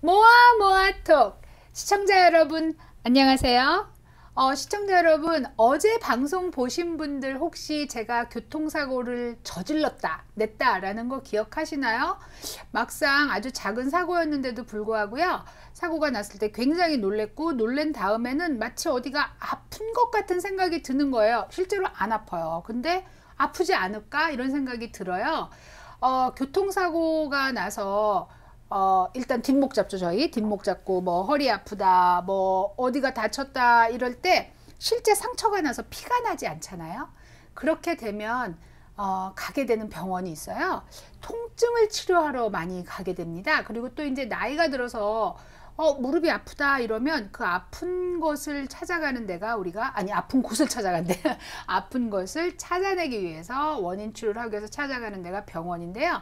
모아모아톡 시청자 여러분 안녕하세요. 시청자 여러분, 어제 방송 보신 분들 혹시 제가 교통사고를 저질렀다 냈다 라는 거 기억하시나요? 막상 아주 작은 사고였는데도 불구하고요, 사고가 났을 때 굉장히 놀랬고, 놀란 다음에는 마치 어디가 아픈 것 같은 생각이 드는 거예요. 실제로 안 아파요. 근데 아프지 않을까 이런 생각이 들어요. 교통사고가 나서 일단 뒷목 잡죠. 저희 뒷목 잡고 뭐 허리 아프다, 뭐 어디가 다쳤다 이럴 때 실제 상처가 나서 피가 나지 않잖아요. 그렇게 되면 가게 되는 병원이 있어요. 통증을 치료하러 많이 가게 됩니다. 그리고 또 이제 나이가 들어서 무릎이 아프다 이러면 그 아픈 것을 찾아가는 데가 아픈 곳을 찾아간대. 아픈 것을 찾아내기 위해서 원인 치료를 하기 위해서 찾아가는 데가 병원인데요.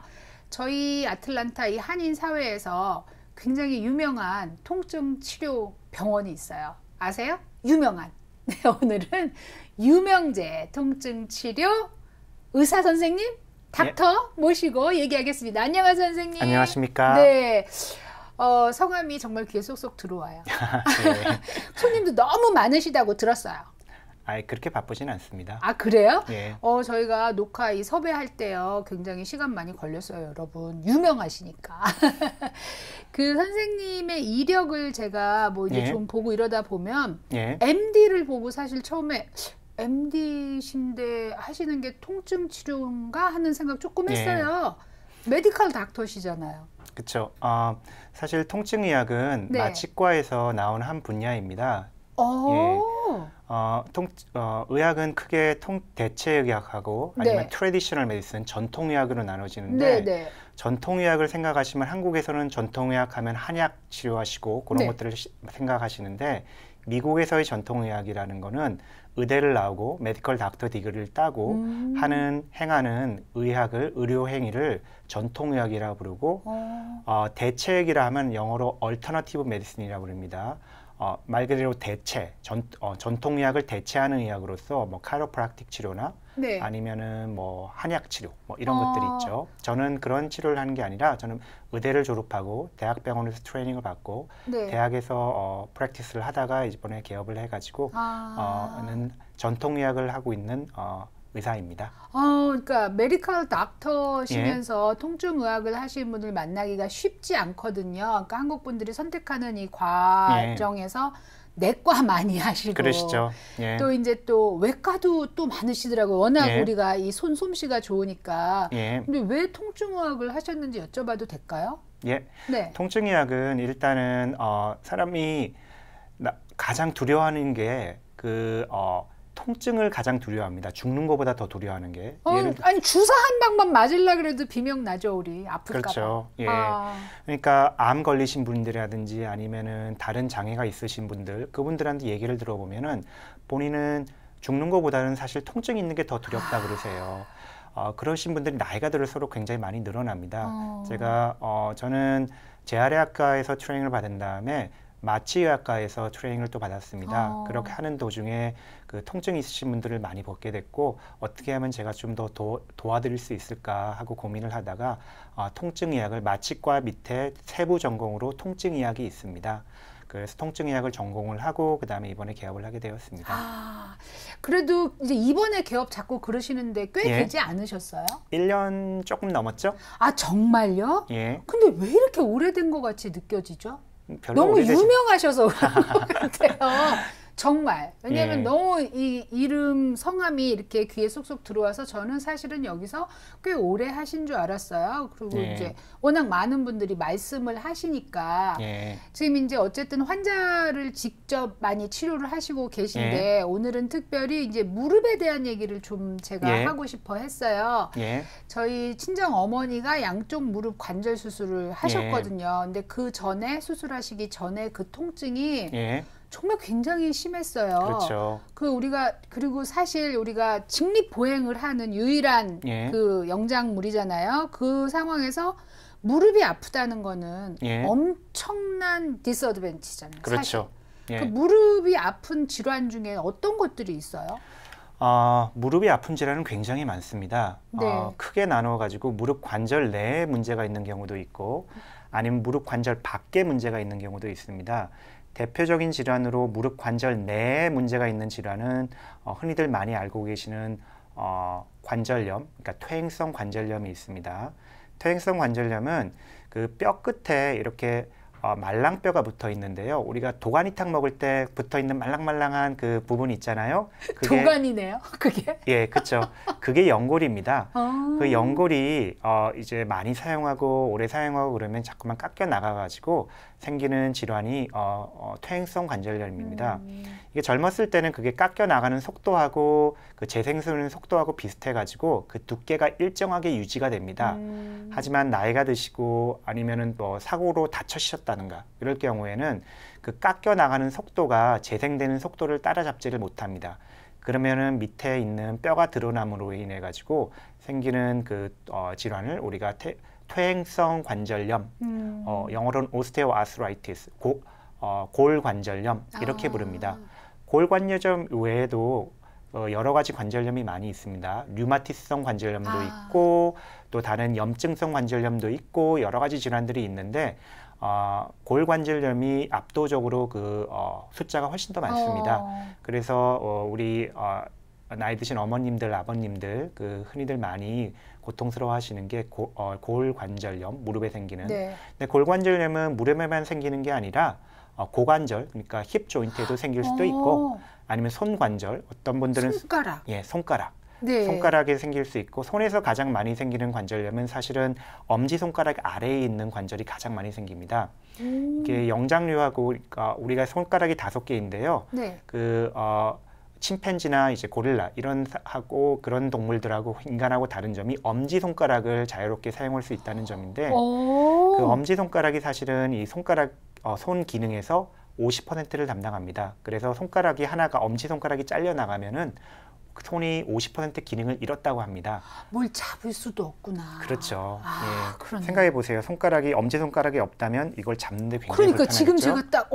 저희 아틀란타 이 한인 사회에서 굉장히 유명한 통증 치료 병원이 있어요. 아세요? 유명한. 네, 오늘은 유명재 통증 치료 의사 선생님, 닥터 모시고 얘기하겠습니다. 안녕하세요, 선생님. 안녕하십니까? 네. 성함이 정말 귀에 쏙쏙 들어와요. 네. 손님도 너무 많으시다고 들었어요. 그렇게 바쁘진 않습니다. 아, 그래요? 예. 저희가 녹화 섭외할 때요, 굉장히 시간 많이 걸렸어요, 여러분. 유명하시니까. 그 선생님의 이력을 제가 뭐 이제 좀 보고 이러다 보면, MD를 보고 사실 처음에 MD신데 하시는 게 통증 치료인가 하는 생각 조금 했어요. 메디컬 닥터시잖아요. 그렇죠. 사실 통증의학은 마취과에서 나온 한 분야입니다. 의학은 크게 대체의학하고 아니면 트래디셔널 메디슨, 전통의학으로 나눠지는데, 전통의학을 생각하시면 한국에서는 전통의학 하면 한약 치료하시고 그런 것들을 생각하시는데, 미국에서의 전통의학이라는 거는 의대를 나오고 메디컬 닥터 디그리를 따고 행하는 의료 행위를 전통의학이라고 부르고, 대체의학이라 하면 영어로 얼터너티브 메디슨이라고 부릅니다. 말 그대로 전통의학을 대체하는 의학으로서 뭐 카이로프락틱 치료나 아니면은 뭐 한약 치료 뭐 이런 것들이 있죠. 저는 그런 치료를 하는 게 아니라, 저는 의대를 졸업하고 대학병원에서 트레이닝을 받고 대학에서 프랙티스를 하다가 이번에 개업을 해가지고 전통의학을 하고 있는 의사입니다. 그러니까 메디컬 닥터시면서 통증의학을 하시는 분을 만나기가 쉽지 않거든요. 그러니까 한국 분들이 선택하는 이 과정에서 내과 많이 하시고, 그러시죠. 또 이제 또 외과도 또 많으시더라고요. 워낙 우리가 이 솜씨가 좋으니까. 근데 왜 통증의학을 하셨는지 여쭤봐도 될까요? 통증의학은 일단은 사람이 가장 두려워하는 게 통증을 가장 두려워합니다. 죽는 것보다 더 두려워하는 게. 아니 주사 한 방만 맞으려 그래도 비명 나죠, 우리. 아플까 봐. 그렇죠. 그러니까 암 걸리신 분들이라든지 아니면은 다른 장애가 있으신 분들, 그분들한테 얘기를 들어보면은 본인은 죽는 것보다는 사실 통증이 있는 게 더 두렵다 그러세요. 그러신 분들이 나이가 들수록 굉장히 많이 늘어납니다. 저는 재활의학과에서 트레이닝을 받은 다음에 마취의학과에서 트레이닝을 또 받았습니다. 그렇게 하는 도중에 그 통증이 있으신 분들을 많이 뵙게 됐고, 어떻게 하면 제가 좀 더 도와드릴 수 있을까 하고 고민을 하다가 통증의학을 마취과 밑에 세부 전공으로 통증의학이 있습니다. 그래서 통증의학을 전공을 하고 그 다음에 이번에 개업을 하게 되었습니다. 그래도 이제 이번에 개업 자꾸 그러시는데 꽤 되지 않으셨어요? 1년 조금 넘었죠? 아, 정말요? 근데 왜 이렇게 오래된 것 같이 느껴지죠? 너무 유명하셔서 그런 것 같아요. 정말. 왜냐하면 너무 이 이름, 성함이 이렇게 귀에 쏙쏙 들어와서 저는 사실은 여기서 꽤 오래 하신 줄 알았어요. 그리고 이제 워낙 많은 분들이 말씀을 하시니까 지금 이제 어쨌든 환자를 직접 많이 치료를 하시고 계신데, 오늘은 특별히 이제 무릎에 대한 얘기를 좀 제가 하고 싶어 했어요. 저희 친정 어머니가 양쪽 무릎 관절 수술을 하셨거든요. 근데 그 전에 수술하시기 전에 그 통증이 정말 굉장히 심했어요. 그렇죠. 그리고 사실 우리가 직립보행을 하는 유일한 그 영장물이잖아요. 그 상황에서 무릎이 아프다는 거는 엄청난 디스어드밴티잖아요. 그렇죠. 그 무릎이 아픈 질환 중에 어떤 것들이 있어요? 무릎이 아픈 질환은 굉장히 많습니다. 크게 나누어 가지고 무릎 관절 내에 문제가 있는 경우도 있고, 아니면 무릎 관절 밖에 문제가 있는 경우도 있습니다. 대표적인 질환으로 무릎 관절 내에 문제가 있는 질환은 흔히들 많이 알고 계시는 관절염, 그러니까 퇴행성 관절염이 있습니다. 퇴행성 관절염은 그 뼈 끝에 이렇게 말랑뼈가 붙어 있는데요. 우리가 도가니탕 먹을 때 붙어 있는 말랑말랑한 그 부분이 있잖아요. 그게 도가니네요, 그게? 예, 그렇죠. 그게 연골입니다. 그 연골이 이제 많이 사용하고 오래 사용하고 그러면 자꾸만 깎여 나가가지고 생기는 질환이 퇴행성 관절염입니다. 이게 젊었을 때는 그게 깎여 나가는 속도하고 그 재생되는 속도하고 비슷해가지고 그 두께가 일정하게 유지가 됩니다. 하지만 나이가 드시고 아니면은 뭐 사고로 다쳐셨다든가 이럴 경우에는 그 깎여 나가는 속도가 재생되는 속도를 따라잡지를 못합니다. 그러면은 밑에 있는 뼈가 드러남으로 인해 가지고 생기는 그 질환을 우리가 퇴행성 관절염, 영어로는 오스테오아스라이티스, 골관절염 이렇게 부릅니다. 골관절염 외에도 여러 가지 관절염이 많이 있습니다. 류마티스성 관절염도 있고 또 다른 염증성 관절염도 있고 여러 가지 질환들이 있는데 골관절염이 압도적으로 그 숫자가 훨씬 더 많습니다. 그래서 우리 나이 드신 어머님들, 아버님들 그 흔히들 많이 고통스러워하시는 게 골관절염, 무릎에 생기는. 네. 근데 골관절염은 무릎에만 생기는 게 아니라 고관절, 그러니까 힙 조인트에도 생길 수도 있고 아니면 손관절, 어떤 분들은 손가락. 예, 손가락. 네. 손가락에 생길 수 있고 손에서 가장 많이 생기는 관절염은 사실은 엄지손가락 아래에 있는 관절이 가장 많이 생깁니다. 이게 영장류하고 그러니까 우리가 손가락이 5개인데요. 네. 침팬지나 이제 고릴라 이런 하고 그런 동물들하고 인간하고 다른 점이 엄지손가락을 자유롭게 사용할 수 있다는 점인데 그 엄지손가락이 사실은 이 손가락 손 기능에서 50%를 담당합니다. 그래서 손가락이 하나가 엄지손가락이 잘려 나가면은 손이 50% 기능을 잃었다고 합니다. 뭘 잡을 수도 없구나. 그렇죠. 예. 생각해 보세요. 엄지손가락이 없다면 이걸 잡는데 굉장히 그러니까 불편하겠죠? 지금 제가 딱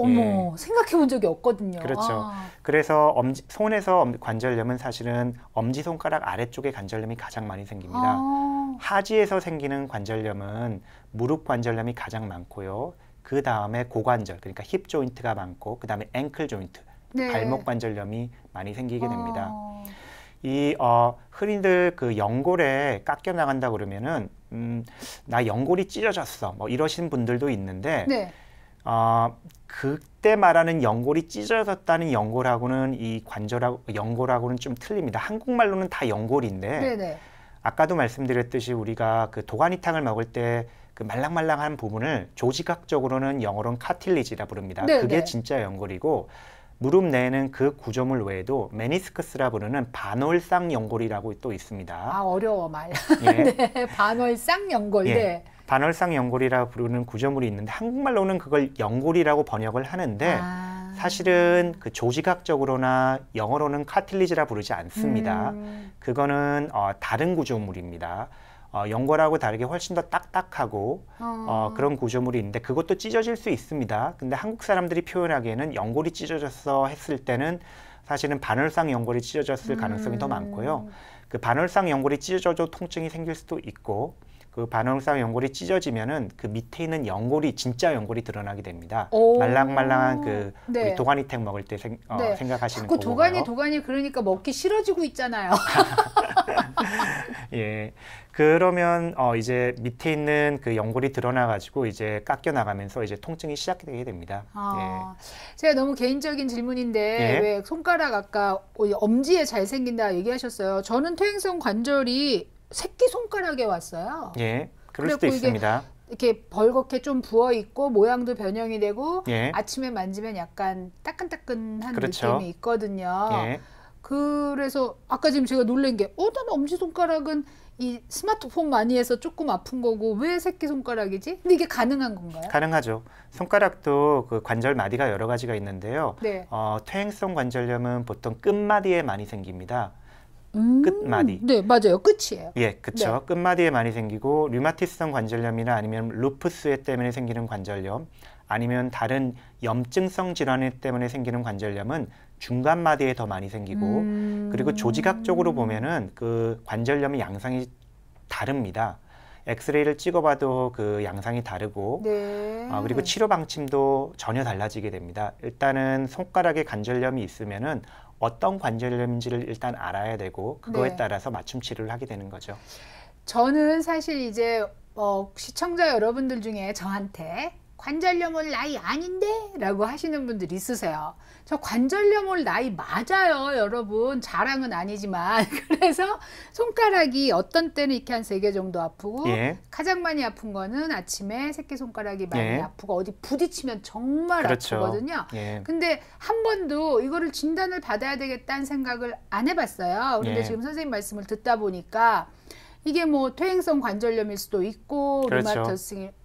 생각해 본 적이 없거든요. 그렇죠. 그래서 손에서 관절염은 사실은 엄지손가락 아래쪽에 관절염이 가장 많이 생깁니다. 하지에서 생기는 관절염은 무릎 관절염이 가장 많고요. 그 다음에 고관절, 그러니까 힙 조인트가 많고 그 다음에 앵클 조인트, 네. 발목 관절염이 많이 생기게 됩니다. 이 흔히들 그 연골에 깎여 나간다 그러면은 나 연골이 찢어졌어 뭐 이러신 분들도 있는데 네. 그때 말하는 연골이 찢어졌다는 연골하고는 이 연골하고는 좀 틀립니다. 한국말로는 다 연골인데 네네. 아까도 말씀드렸듯이 우리가 그 도가니탕을 먹을 때 그 말랑말랑한 부분을 조직학적으로는 영어로는 카틸리지라 부릅니다. 네네. 그게 진짜 연골이고 무릎 내에는 그 구조물 외에도 메니스커스라 부르는 반월상 연골이라고 또 있습니다. 어려워 말. 예. 네, 반월상 연골. 예. 네. 반월상 연골이라고 부르는 구조물이 있는데 한국말로는 그걸 연골이라고 번역을 하는데 사실은 그 조직학적으로나 영어로는 카틸리지라 부르지 않습니다. 그거는 다른 구조물입니다. 연골하고 다르게 훨씬 더 딱딱하고 그런 구조물이 있는데 그것도 찢어질 수 있습니다. 근데 한국 사람들이 표현하기에는 연골이 찢어졌어 했을 때는 사실은 반월상 연골이 찢어졌을 가능성이 더 많고요. 그 반월상 연골이 찢어져도 통증이 생길 수도 있고 그 반월상 연골이 찢어지면은 그 밑에 있는 연골이 진짜 연골이 드러나게 됩니다. 말랑말랑한 그 네. 우리 도가니탕 먹을 때 네. 생각하시는 자꾸 도가니 그러니까 먹기 싫어지고 있잖아요. 예. 그러면 이제 밑에 있는 그 연골이 드러나 가지고 이제 깎여 나가면서 이제 통증이 시작되게 됩니다. 예. 제가 너무 개인적인 질문인데 예? 왜 손가락 아까 엄지에 잘 생긴다 얘기하셨어요. 저는 퇴행성 관절이 새끼손가락에 왔어요. 예, 그럴 수도 있습니다. 이렇게 벌겋게 좀 부어 있고 모양도 변형이 되고 예. 아침에 만지면 약간 따끈따끈한 그렇죠. 느낌이 있거든요. 예. 그래서 아까 지금 제가 놀란 게 나는 엄지손가락은 이 스마트폰 많이 해서 조금 아픈 거고 왜 새끼손가락이지? 근데 이게 가능한 건가요? 가능하죠. 손가락도 그 관절 마디가 여러 가지가 있는데요. 네. 퇴행성 관절염은 보통 끝마디에 많이 생깁니다. 끝마디. 네, 맞아요. 끝이에요. 예, 그렇죠. 네. 끝마디에 많이 생기고 류마티스성 관절염이나 아니면 루푸스 때문에 생기는 관절염 아니면 다른 염증성 질환 때문에 생기는 관절염은 중간마디에 더 많이 생기고 그리고 조직학적으로 보면은 그 관절염의 양상이 다릅니다. 엑스레이를 찍어봐도 그 양상이 다르고 네. 그리고 치료 방침도 전혀 달라지게 됩니다. 일단은 손가락에 관절염이 있으면은 어떤 관절염인지를 일단 알아야 되고 그거에 네. 따라서 맞춤 치료를 하게 되는 거죠. 저는 사실 이제 시청자 여러분들 중에 저한테 관절염 올 나이 아닌데? 라고 하시는 분들이 있으세요. 저 관절염 올 나이 맞아요, 여러분. 자랑은 아니지만. 그래서 손가락이 어떤 때는 이렇게 한 3개 정도 아프고 예. 가장 많이 아픈 거는 아침에 새끼손가락이 많이 예. 아프고 어디 부딪히면 정말 그렇죠. 아프거든요. 예. 근데 한 번도 이거를 진단을 받아야 되겠다는 생각을 안 해봤어요. 근데 예. 지금 선생님 말씀을 듣다 보니까 이게 뭐 퇴행성 관절염일 수도 있고 그렇죠.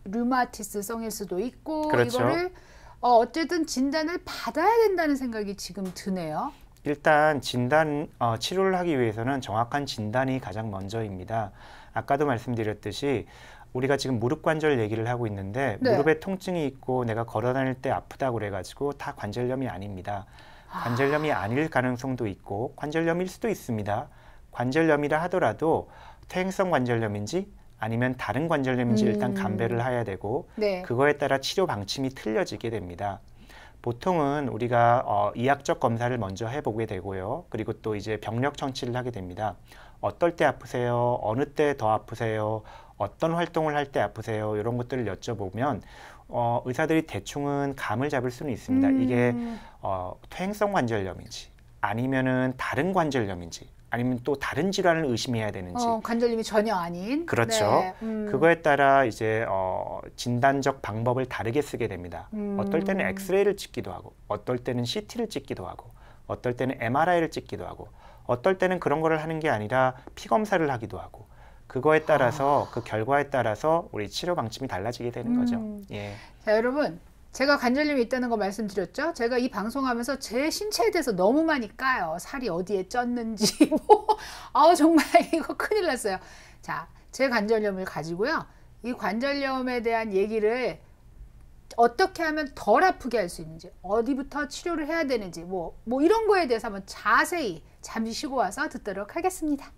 류마티스성일 수도 있고 그렇죠. 이거를 어쨌든 진단을 받아야 된다는 생각이 지금 드네요. 일단 치료를 하기 위해서는 정확한 진단이 가장 먼저입니다. 아까도 말씀드렸듯이 우리가 지금 무릎 관절 얘기를 하고 있는데 네. 무릎에 통증이 있고 내가 걸어 다닐 때 아프다고 그래가지고 다 관절염이 아닙니다. 관절염이 아닐 가능성도 있고 관절염일 수도 있습니다. 관절염이라 하더라도 퇴행성 관절염인지 아니면 다른 관절염인지 일단 감별을 해야 되고 네. 그거에 따라 치료 방침이 틀려지게 됩니다. 보통은 우리가 이학적 검사를 먼저 해보게 되고요. 그리고 또 이제 병력 청취를 하게 됩니다. 어떨 때 아프세요? 어느 때 더 아프세요? 어떤 활동을 할 때 아프세요? 이런 것들을 여쭤보면 의사들이 대충은 감을 잡을 수는 있습니다. 이게 퇴행성 관절염인지 아니면은 다른 관절염인지 아니면 또 다른 질환을 의심해야 되는지 관절염이 전혀 아닌. 그렇죠. 네. 그거에 따라 이제 진단적 방법을 다르게 쓰게 됩니다. 어떨 때는 엑스레이를 찍기도 하고 어떨 때는 CT를 찍기도 하고 어떨 때는 MRI를 찍기도 하고 어떨 때는 그런 거를 하는 게 아니라 피 검사를 하기도 하고 그거에 따라서 그 결과에 따라서 우리 치료 방침이 달라지게 되는 거죠. 예. 자, 여러분. 제가 관절염이 있다는 거 말씀드렸죠? 제가 이 방송하면서 제 신체에 대해서 너무 많이 까요. 살이 어디에 쪘는지 정말 이거 큰일 났어요. 자, 제 관절염을 가지고요. 이 관절염에 대한 얘기를 어떻게 하면 덜 아프게 할 수 있는지, 어디부터 치료를 해야 되는지 뭐 이런 거에 대해서 한번 자세히 잠시 쉬고 와서 듣도록 하겠습니다.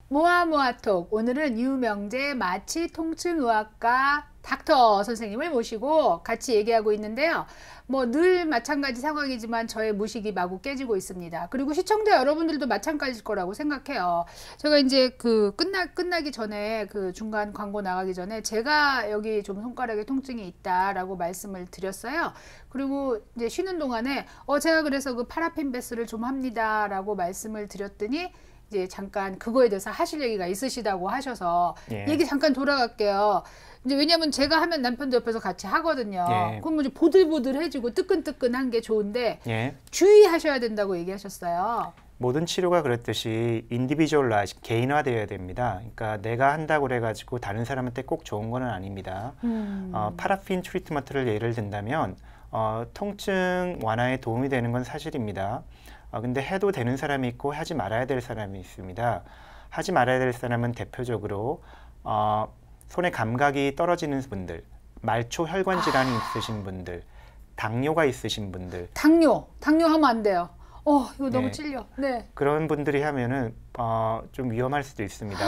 모아모아톡, 오늘은 유명재 마취통증의학과 닥터 선생님을 모시고 같이 얘기하고 있는데요. 뭐 늘 마찬가지 상황이지만 저의 무식이 마구 깨지고 있습니다. 그리고 시청자 여러분들도 마찬가지일 거라고 생각해요. 제가 이제 끝나기 전에 중간 광고 나가기 전에 제가 여기 좀 손가락에 통증이 있다라고 말씀을 드렸어요. 그리고 이제 쉬는 동안에 제가 그래서 파라핀 베스를 좀 합니다라고 말씀을 드렸더니 이제 잠깐 그거에 대해서 하실 얘기가 있으시다고 하셔서 예. 얘기 잠깐 돌아갈게요. 이제 왜냐면 제가 하면 남편도 옆에서 같이 하거든요. 예. 그럼 이제 보들보들해지고 뜨끈뜨끈한 게 좋은데 예. 주의하셔야 된다고 얘기하셨어요. 모든 치료가 그렇듯이 인디비주얼라이즈, 개인화되어야 됩니다. 그러니까 내가 한다고 그래가지고 다른 사람한테 꼭 좋은 거는 아닙니다. 파라핀 트리트먼트를 예를 든다면 통증 완화에 도움이 되는 건 사실입니다. 근데 해도 되는 사람이 있고 하지 말아야 될 사람이 있습니다. 하지 말아야 될 사람은 대표적으로 손의 감각이 떨어지는 분들, 말초 혈관 질환이 있으신 분들, 당뇨가 있으신 분들. 당뇨 하면 안 돼요. 이거 너무 네. 찔려. 네. 그런 분들이 하면은 좀 위험할 수도 있습니다.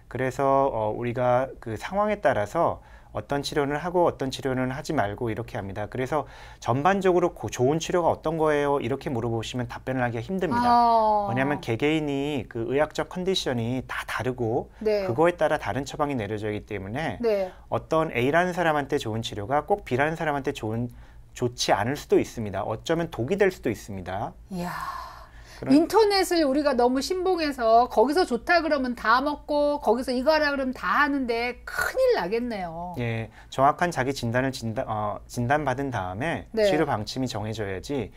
그래서 우리가 그 상황에 따라서 어떤 치료는 하고 어떤 치료는 하지 말고 이렇게 합니다. 그래서 전반적으로 좋은 치료가 어떤 거예요? 이렇게 물어보시면 답변을 하기가 힘듭니다. 왜냐하면 개개인이 그 의학적 컨디션이 다 다르고 네. 그거에 따라 다른 처방이 내려지기 때문에 네. 어떤 A라는 사람한테 좋은 치료가 꼭 B라는 사람한테 좋지 않을 수도 있습니다. 어쩌면 독이 될 수도 있습니다. 이야. 인터넷을 우리가 너무 신봉해서 거기서 좋다 그러면 다 먹고 거기서 이거 하라 그러면 다 하는데 큰일 나겠네요. 예, 정확한 자기 진단을 진단받은 다음에 네. 치료 방침이 정해져야지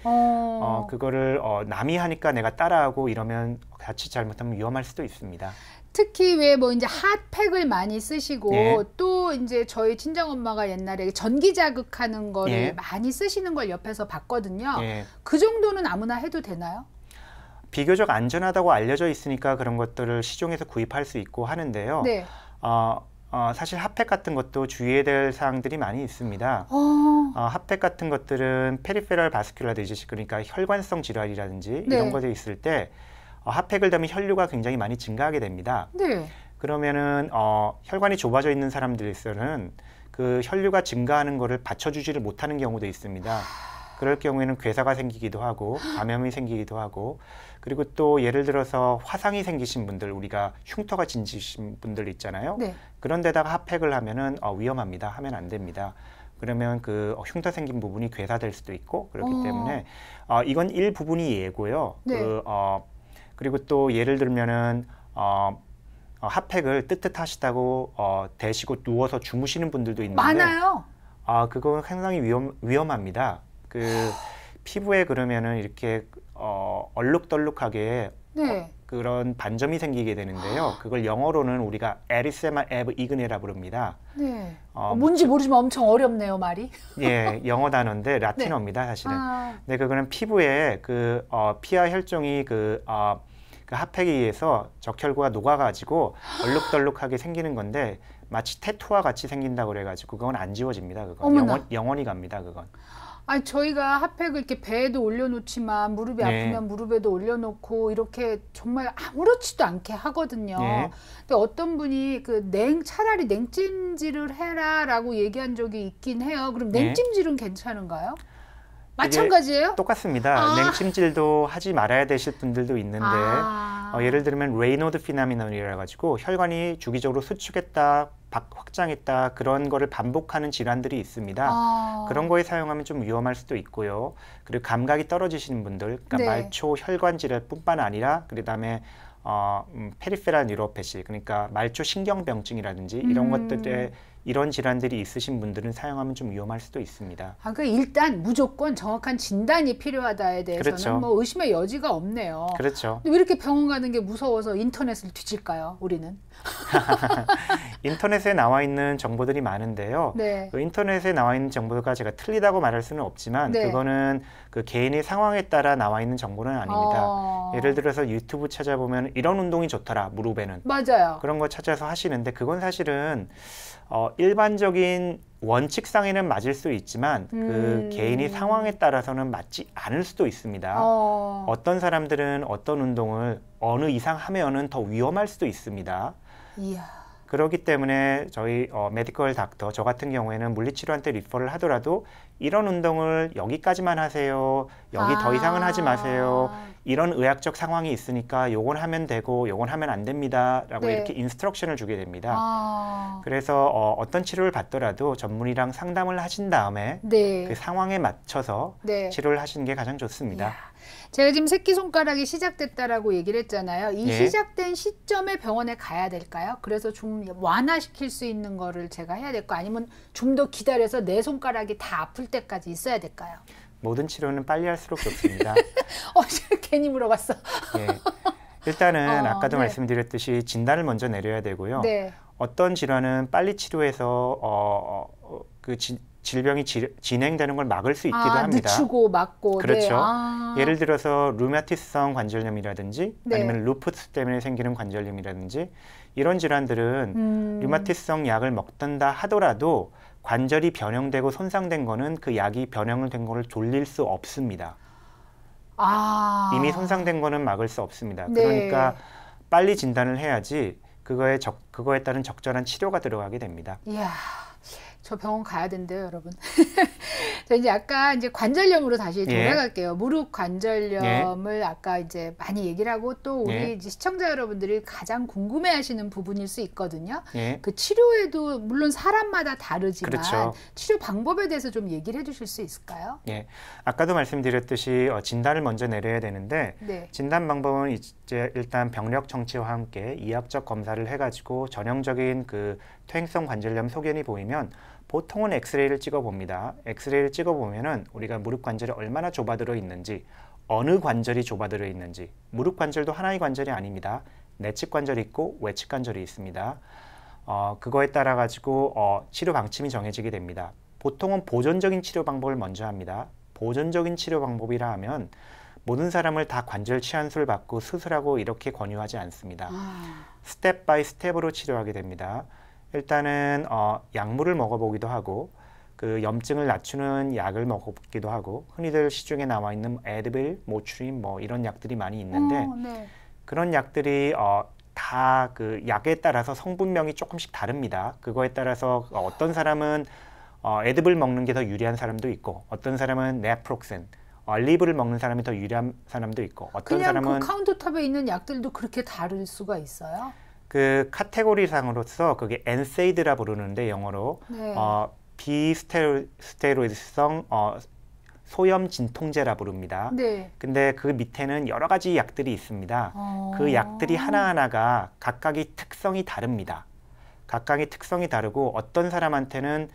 그거를 남이 하니까 내가 따라하고 이러면 자칫 잘못하면 위험할 수도 있습니다. 특히 왜 이제 핫팩을 많이 쓰시고 예. 또 이제 저희 친정엄마가 옛날에 전기 자극하는 거를 예. 많이 쓰시는 걸 옆에서 봤거든요. 예. 그 정도는 아무나 해도 되나요? 비교적 안전하다고 알려져 있으니까 그런 것들을 시중에서 구입할 수 있고 하는데요. 네. 사실 핫팩 같은 것도 주의해야 될 사항들이 많이 있습니다. 핫팩 같은 것들은 페리페럴 바스큘라 디지즈, 그러니까 혈관성 질환이라든지 네. 이런 것들이 있을 때 핫팩을 대면 혈류가 굉장히 많이 증가하게 됩니다. 네. 그러면은 혈관이 좁아져 있는 사람들에서는 그 혈류가 증가하는 거를 받쳐주지를 못하는 경우도 있습니다. 그럴 경우에는 괴사가 생기기도 하고 감염이 생기기도 하고, 그리고 또 예를 들어서 화상이 생기신 분들, 우리가 흉터가 진지신 분들 있잖아요. 네. 그런 데다가 핫팩을 하면은 위험합니다. 하면 안 됩니다. 그러면 그 흉터 생긴 부분이 괴사될 수도 있고 그렇기 때문에 이건 일부분이 예고요. 네. 그리고 또 예를 들면은 핫팩을 뜨뜻하시다고 대시고 누워서 주무시는 분들도 있는데 많아요. 그건 상당히 위험합니다. 그 피부에 그러면은 이렇게 얼룩덜룩하게 네. 그런 반점이 생기게 되는데요. 그걸 영어로는 우리가 에리세마 에브 이그네라 부릅니다. 네. 뭔지 모르지만 엄청 어렵네요, 말이. 예, 영어 단어인데 라틴어입니다, 사실은. 근데 그거는 피부에 그 피하 혈종이 그 핫팩에 의해서 적혈구가 녹아가지고 얼룩덜룩하게 생기는 건데 마치 태투와 같이 생긴다고 그래가지고 그건 안 지워집니다. 그건 영원히 갑니다. 그건. 아니 저희가 핫팩을 이렇게 배에도 올려놓지만 무릎이 네. 아프면 무릎에도 올려놓고 이렇게 정말 아무렇지도 않게 하거든요. 네. 근데 어떤 분이 그 차라리 냉찜질을 해라라고 얘기한 적이 있긴 해요. 그럼 네. 냉찜질은 괜찮은가요? 마찬가지예요? 똑같습니다. 냉찜질도 하지 말아야 되실 분들도 있는데 예를 들면 레이노드 피나미논이라 가지고 혈관이 주기적으로 수축했다, 확장했다 그런 거를 반복하는 질환들이 있습니다. 그런 거에 사용하면 좀 위험할 수도 있고요. 그리고 감각이 떨어지시는 분들, 그러니까 네. 말초 혈관 질환뿐만 아니라 그다음에 페리페랄 뉴로패시, 그러니까 말초 신경병증이라든지 이런 것들에 이런 질환들이 있으신 분들은 사용하면 좀 위험할 수도 있습니다. 그러니까 일단 무조건 정확한 진단이 필요하다에 대해서는 그렇죠. 뭐 의심의 여지가 없네요. 그렇죠. 근데 왜 이렇게 병원 가는 게 무서워서 인터넷을 뒤질까요, 우리는? 인터넷에 나와 있는 정보들이 많은데요. 네. 그 인터넷에 나와 있는 정보가 제가 틀리다고 말할 수는 없지만 네. 그거는 그 개인의 상황에 따라 나와 있는 정보는 아닙니다. 예를 들어서 유튜브 찾아보면 이런 운동이 좋더라, 무릎에는. 맞아요. 그런 거 찾아서 하시는데 그건 사실은 일반적인 원칙상에는 맞을 수 있지만 그 개인의 상황에 따라서는 맞지 않을 수도 있습니다. 어떤 사람들은 어떤 운동을 어느 이상 하면은 더 위험할 수도 있습니다. 이야. 그렇기 때문에 저희 메디컬 닥터, 저 같은 경우에는 물리치료한테 리퍼를 하더라도 이런 운동을 여기까지만 하세요. 여기 더 이상은 하지 마세요. 이런 의학적 상황이 있으니까 요건 하면 되고 요건 하면 안 됩니다. 라고 네. 이렇게 인스트럭션을 주게 됩니다. 그래서 어떤 치료를 받더라도 전문의랑 상담을 하신 다음에 네. 그 상황에 맞춰서 네. 치료를 하시는 게 가장 좋습니다. 이야. 제가 지금 새끼손가락이 시작됐다라고 얘기를 했잖아요. 이 네. 시작된 시점에 병원에 가야 될까요? 그래서 좀 완화시킬 수 있는 거를 제가 해야 될까? 아니면 좀 더 기다려서 내 손가락이 다 아플 때까지 있어야 될까요? 모든 치료는 빨리 할수록 좋습니다. 괜히 물어봤어. 예. 일단은 아까도 네. 말씀드렸듯이 진단을 먼저 내려야 되고요. 네. 어떤 질환은 빨리 치료해서 그 질병이 진행되는 걸 막을 수 있기도 합니다. 늦추고 막고. 그렇죠. 네. 예를 들어서 루마티스성 관절염이라든지 네. 아니면 루푸스 때문에 생기는 관절염이라든지 이런 질환들은 루마티스성 약을 먹던다 하더라도 관절이 변형되고 손상된 거는 그 약이 변형된 거를 돌릴 수 없습니다. 이미 손상된 거는 막을 수 없습니다. 네. 그러니까 빨리 진단을 해야지 그거에 따른 적절한 치료가 들어가게 됩니다. 이야, 저 병원 가야 된대요, 여러분. 자, 이제 아까 이제 관절염으로 다시 돌아갈게요. 무릎 관절염을 아까 이제 많이 얘기를 하고 또 우리 이제 시청자 여러분들이 가장 궁금해하시는 부분일 수 있거든요. 그 치료에도 물론 사람마다 다르지만 그렇죠. 치료 방법에 대해서 좀 얘기를 해주실 수 있을까요? 예, 아까도 말씀드렸듯이 진단을 먼저 내려야 되는데 진단 방법은 이제 일단 병력 청취와 함께 이학적 검사를 해가지고 전형적인 그 퇴행성 관절염 소견이 보이면 보통은 엑스레이를 찍어봅니다. 엑스레이를 찍어보면은 우리가 무릎 관절이 얼마나 좁아들어 있는지, 어느 관절이 좁아들어 있는지, 무릎 관절도 하나의 관절이 아닙니다. 내측 관절이 있고 외측 관절이 있습니다. 그거에 따라 가지고 치료 방침이 정해지게 됩니다. 보통은 보존적인 치료 방법을 먼저 합니다. 보존적인 치료 방법이라 하면 모든 사람을 다 관절 치환술 받고 수술하고 이렇게 권유하지 않습니다. 스텝 바이 스텝으로 치료하게 됩니다. 일단은 약물을 먹어보기도 하고 그 염증을 낮추는 약을 먹어보기도 하고 흔히들 시중에 나와 있는 에드빌, 모츄린 뭐 이런 약들이 많이 있는데 그런 약들이 다 그 약에 따라서 성분명이 조금씩 다릅니다. 그거에 따라서 어떤 사람은 에드블 먹는 게 더 유리한 사람도 있고, 어떤 사람은 네프록센, 알리브를 먹는 사람이 더 유리한 사람도 있고, 어떤 그냥 사람은 그 카운터탑에 있는 약들도 그렇게 다를 수가 있어요? 그 카테고리상으로서 그게 엔세이드라 부르는데 영어로 네. 비스테로이드성 소염 진통제라 부릅니다. 네. 근데 그 밑에는 여러 가지 약들이 있습니다. 그 약들이 하나하나가 각각의 특성이 다릅니다. 각각의 특성이 다르고 어떤 사람한테는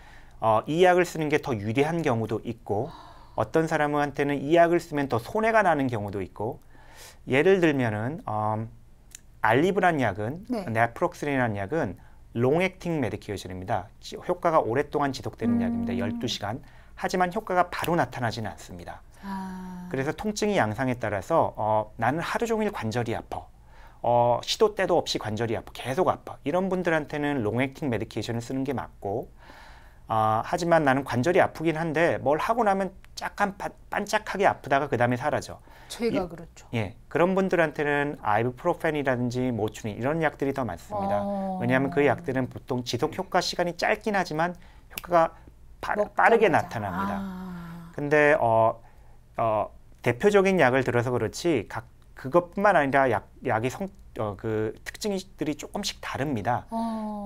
이 약을 쓰는 게 더 유리한 경우도 있고 어떤 사람한테는 이 약을 쓰면 더 손해가 나는 경우도 있고 예를 들면은 알리브란 약은 네. 네프록센이라는 약은 롱액팅 메디케이션입니다. 효과가 오랫동안 지속되는 약입니다. 12시간. 하지만 효과가 바로 나타나지는 않습니다. 그래서 통증이 양상에 따라서 나는 하루 종일 관절이 아파. 시도 때도 없이 관절이 아파. 계속 아파. 이런 분들한테는 롱액팅 메디케이션을 쓰는 게 맞고 하지만 나는 관절이 아프긴 한데 뭘 하고 나면 약간 반짝하게 아프다가 그 다음에 사라져. 제가 그렇죠. 예, 그런 분들한테는 아이부프로펜이라든지 모트린 이런 약들이 더 많습니다. 왜냐하면 그 약들은 보통 지속 효과 시간이 짧긴 하지만 효과가 빠르게 나타납니다. 근데 대표적인 약을 들어서 그렇지 그것뿐만 아니라 약의 그 특징들이 조금씩 다릅니다.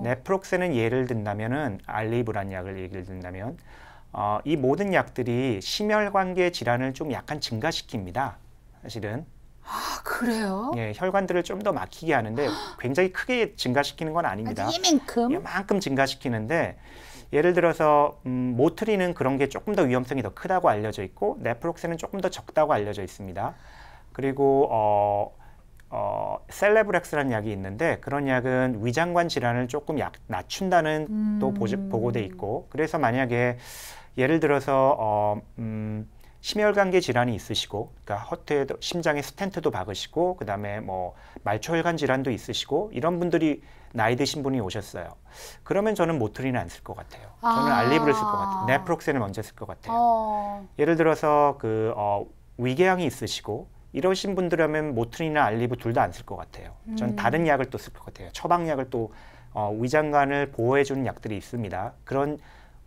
네프록센은 예를 든다면은 알리브란 약을 예를 든다면 이 모든 약들이 심혈관계 질환을 좀 약간 증가시킵니다. 사실은. 그래요? 예, 혈관들을 좀 더 막히게 하는데 굉장히 크게 증가시키는 건 아닙니다. 이만큼 증가시키는데 예를 들어서 모트린은 그런 게 조금 더 위험성이 더 크다고 알려져 있고 네프록센은 조금 더 적다고 알려져 있습니다. 그리고 셀레브렉스라는 약이 있는데 그런 약은 위장관 질환을 조금 낮춘다는 또 보고돼 있고 그래서 만약에 예를 들어서 심혈관계 질환이 있으시고, 그러니까 허트에도 심장에 스텐트도 박으시고, 그 다음에 뭐 말초혈관 질환도 있으시고 이런 분들이 나이 드신 분이 오셨어요. 그러면 저는 모트린을 안 쓸 것 같아요. 저는 알리브를 쓸 것 같아요. 네프록센을 먼저 쓸 것 같아요. 예를 들어서 그 위궤양이 있으시고 이러신 분들이라면 모트린이나 알리브 둘 다 안 쓸 것 같아요. 저는 다른 약을 또 쓸 것 같아요. 처방약을 또 위장관을 보호해주는 약들이 있습니다. 그런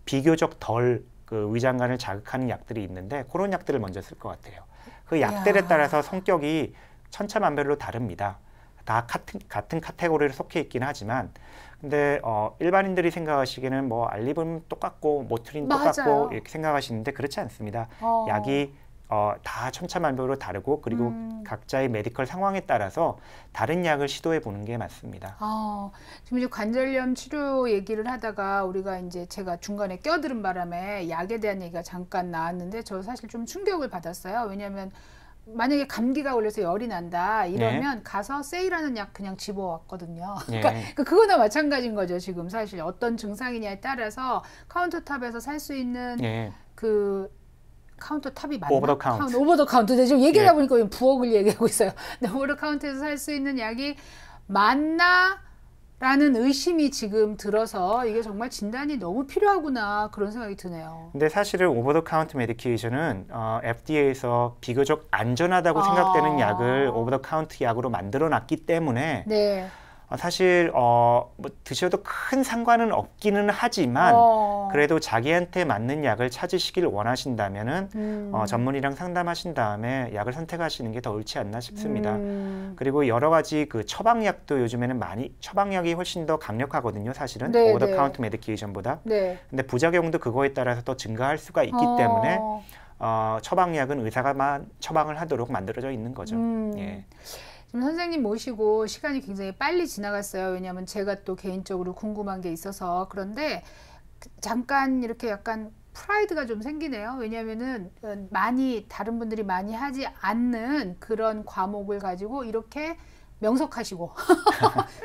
비교적 덜 그 위장관을 자극하는 약들이 있는데 그런 약들을 먼저 쓸 것 같아요. 그 약들에 따라서 성격이 천차만별로 다릅니다. 다 같은 카테고리에 속해 있긴 하지만 근데 일반인들이 생각하시기에는 뭐 알리브는 똑같고 모트린 똑같고 이렇게 생각하시는데 그렇지 않습니다. 약이 다 천차만별로 다르고 그리고 각자의 메디컬 상황에 따라서 다른 약을 시도해 보는 게 맞습니다. 지금 이제 관절염 치료 얘기를 하다가 우리가 이제 제가 중간에 껴들은 바람에 약에 대한 얘기가 잠깐 나왔는데 저 사실 좀 충격을 받았어요. 왜냐하면 만약에 감기가 걸려서 열이 난다 이러면 가서 세이라는 약 그냥 집어왔거든요. 그러니까 그거나 마찬가지인 거죠. 지금 사실 어떤 증상이냐에 따라서 카운터탑에서 살 수 있는 그 카운터탑이 맞나? 오버 더 카운트. 오버 더 카운트. 지금 얘기하다 보니까 부엌을 얘기하고 있어요. 오버 더 카운트에서 살 수 있는 약이 맞나? 라는 의심이 지금 들어서 이게 정말 진단이 너무 필요하구나 그런 생각이 드네요. 근데 사실은 오버 더 카운트 메디케이션은 FDA에서 비교적 안전하다고 생각되는 약을 오버 더 카운트 약으로 만들어 놨기 때문에 사실 뭐 드셔도 큰 상관은 없기는 하지만 그래도 자기한테 맞는 약을 찾으시길 원하신다면은 전문의랑 상담하신 다음에 약을 선택하시는 게 더 옳지 않나 싶습니다. 그리고 여러 가지 그 처방약도 요즘에는 처방약이 훨씬 더 강력하거든요. 사실은 오버 더 카운트 메디케이션보다. 근데 부작용도 그거에 따라서 더 증가할 수가 있기 때문에 처방약은 의사가만 처방을 하도록 만들어져 있는 거죠. 예. 지금 선생님 모시고 시간이 굉장히 빨리 지나갔어요. 왜냐하면 제가 또 개인적으로 궁금한 게 있어서. 그런데 잠깐 이렇게 약간 프라이드가 좀 생기네요. 왜냐하면은 다른 분들이 많이 하지 않는 그런 과목을 가지고 이렇게 명석하시고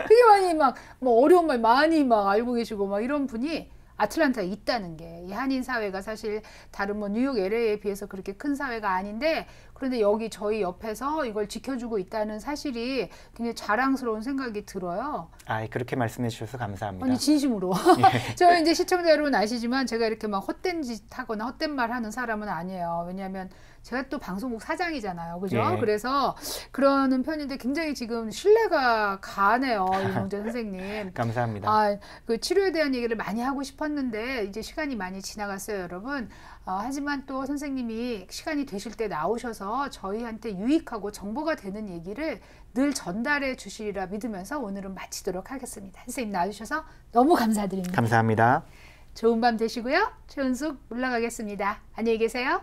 되게 많이 뭐 어려운 말 많이 알고 계시고 이런 분이 아틀란타에 있다는 게, 이 한인 사회가 사실 다른 뭐 뉴욕 LA에 비해서 그렇게 큰 사회가 아닌데, 그런데 여기 저희 옆에서 이걸 지켜주고 있다는 사실이 굉장히 자랑스러운 생각이 들어요. 아, 그렇게 말씀해 주셔서 감사합니다. 아니, 진심으로. 예. 저 이제 시청자 여러분 아시지만 제가 이렇게 막 헛된 짓 하거나 헛된 말 하는 사람은 아니에요. 왜냐하면 제가 또 방송국 사장이잖아요. 그죠? 예. 그래서 그러는 편인데 굉장히 지금 신뢰가 가네요. 이몽재 선생님. 감사합니다. 아, 그 치료에 대한 얘기를 많이 하고 싶었는데 이제 시간이 많이 지나갔어요, 여러분. 하지만 또 선생님이 시간이 되실 때 나오셔서 저희한테 유익하고 정보가 되는 얘기를 늘 전달해 주시리라 믿으면서 오늘은 마치도록 하겠습니다. 선생님 나와주셔서 너무 감사드립니다. 감사합니다. 좋은 밤 되시고요. 좋은 숲 올라가겠습니다. 안녕히 계세요.